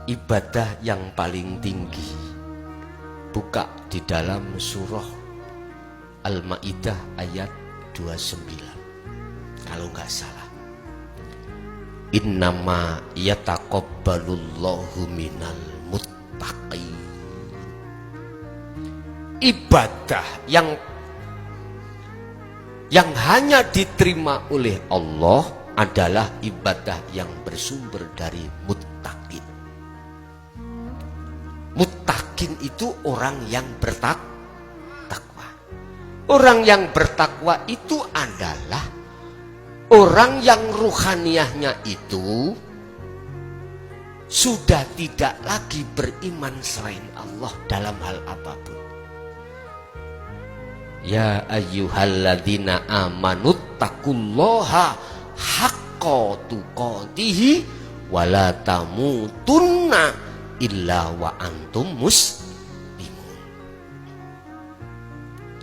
ibadah yang paling tinggi. Buka di dalam surah Al-Maidah ayat 29 kalau nggak salah. Innama yataqabbalullahu minal muttaqin. Ibadah yang hanya diterima oleh Allah adalah ibadah yang bersumber dari muttaqin. Muttaqin itu orang yang bertakwa. Orang yang bertakwa itu adalah orang yang ruhaniyahnya itu sudah tidak lagi beriman selain Allah dalam hal apapun. Ya ayyuhalladzina amanu taqullaha haqqa tuqatih wa la tamutunna illa wa antum muslimun.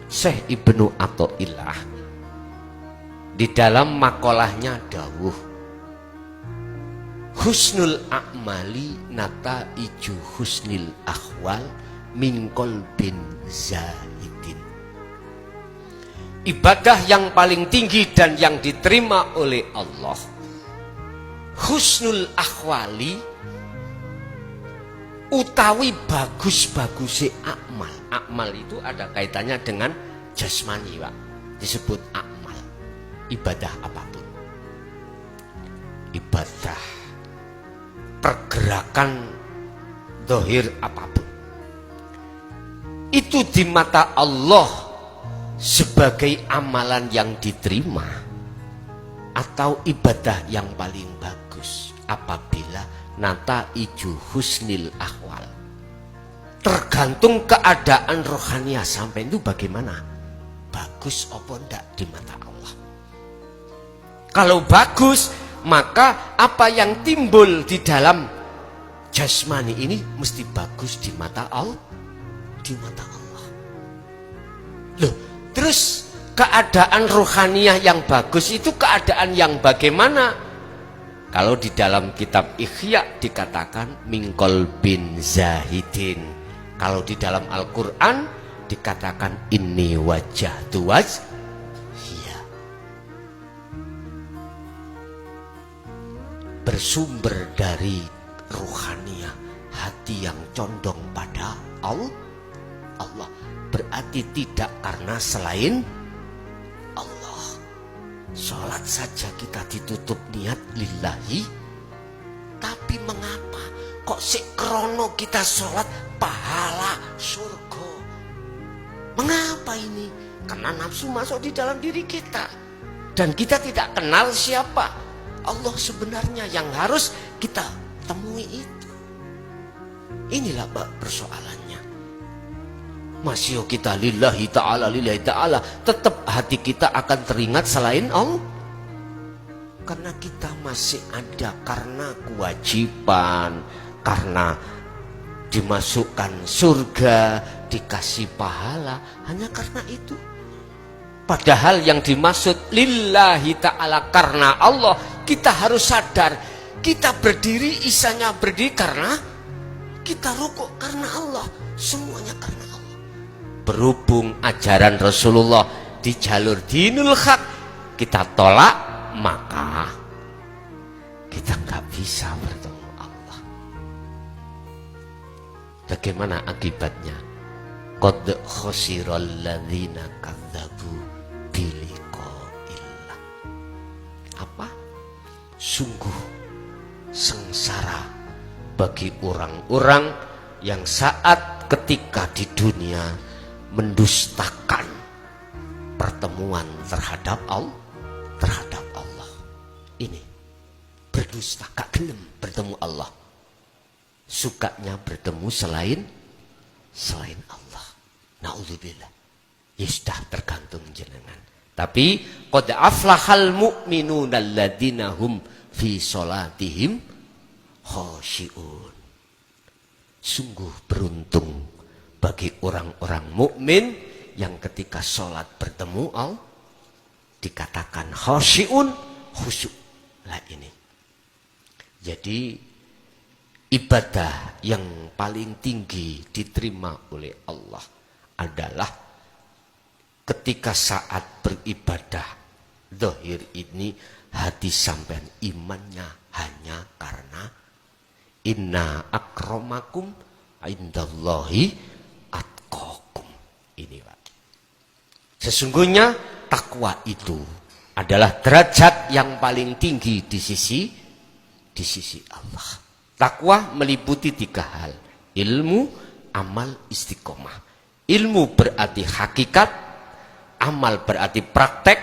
Syekh Ibnu Athaillah di dalam makolahnya dawuh, husnul a'mali nataiju husnil akhwal min qalbin zahidin. Ibadah yang paling tinggi dan yang diterima oleh Allah, husnul akhwali utawi bagus-bagusnya amal. Amal itu ada kaitannya dengan jasmani, Pak. Disebut amal. Ibadah apapun. Ibadah pergerakan zahir apapun. Itu di mata Allah sebagai amalan yang diterima atau ibadah yang paling bagus apabila nataiju husnil ahwal. Tergantung keadaan rohaniah sampai itu bagaimana, bagus apa enggak di mata Allah. Kalau bagus, maka apa yang timbul di dalam jasmani ini mesti bagus di mata Allah, di mata Allah. Loh, terus keadaan rohaniah yang bagus itu keadaan yang bagaimana? Kalau di dalam kitab Ihya dikatakan mingkol bin zahidin. Kalau di dalam Al-Quran dikatakan inni wajah tuwaj. Iya. Bersumber dari rohaniah hati yang condong pada Allah. Berarti tidak karena selain Allah. Sholat saja kita ditutup niat lillahi. Tapi mengapa kok krono kita sholat pahala surga? Mengapa ini? Karena nafsu masuk di dalam diri kita. Dan kita tidak kenal siapa Allah sebenarnya yang harus kita temui itu. Inilah persoalannya. Masih kita lillahi ta'ala, tetap hati kita akan teringat selain Allah. Karena kita masih ada karena kewajiban, karena dimasukkan surga, dikasih pahala, hanya karena itu. Padahal yang dimaksud lillahi ta'ala karena Allah, kita harus sadar, kita berdiri, isanya berdiri karena kita rukuk karena Allah, semuanya karena Allah. Berhubung ajaran Rasulullah di jalur dinul haq kita tolak, maka kita nggak bisa bertemu Allah. Bagaimana akibatnya? Qad khasiral ladzina kadzabu biliqa'illah. Apa? Sungguh sengsara bagi orang-orang yang saat ketika di dunia mendustakan pertemuan terhadap Allah. Ini berdusta, gak gelem bertemu Allah, sukanya bertemu selain Allah. Naudzubillah. Ya sudah, tergantung jenengan. Tapi qad aflahal mu'minuna alladzina hum fi sholatihim khashi'un. Sungguh beruntung bagi orang-orang mukmin yang ketika sholat bertemu Allah dikatakan khashi'un, khusyuk. Lah ini. Jadi ibadah yang paling tinggi diterima oleh Allah adalah ketika saat beribadah zahir ini hati sampean imannya hanya karena inna akramakum indallahi atqakum. Ini Pak. Sesungguhnya takwa itu adalah derajat yang paling tinggi di sisi Allah. Takwa meliputi 3 hal. Ilmu, amal, istiqomah. Ilmu berarti hakikat, amal berarti praktek,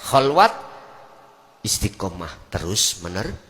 khalwat, istiqomah terus menerus.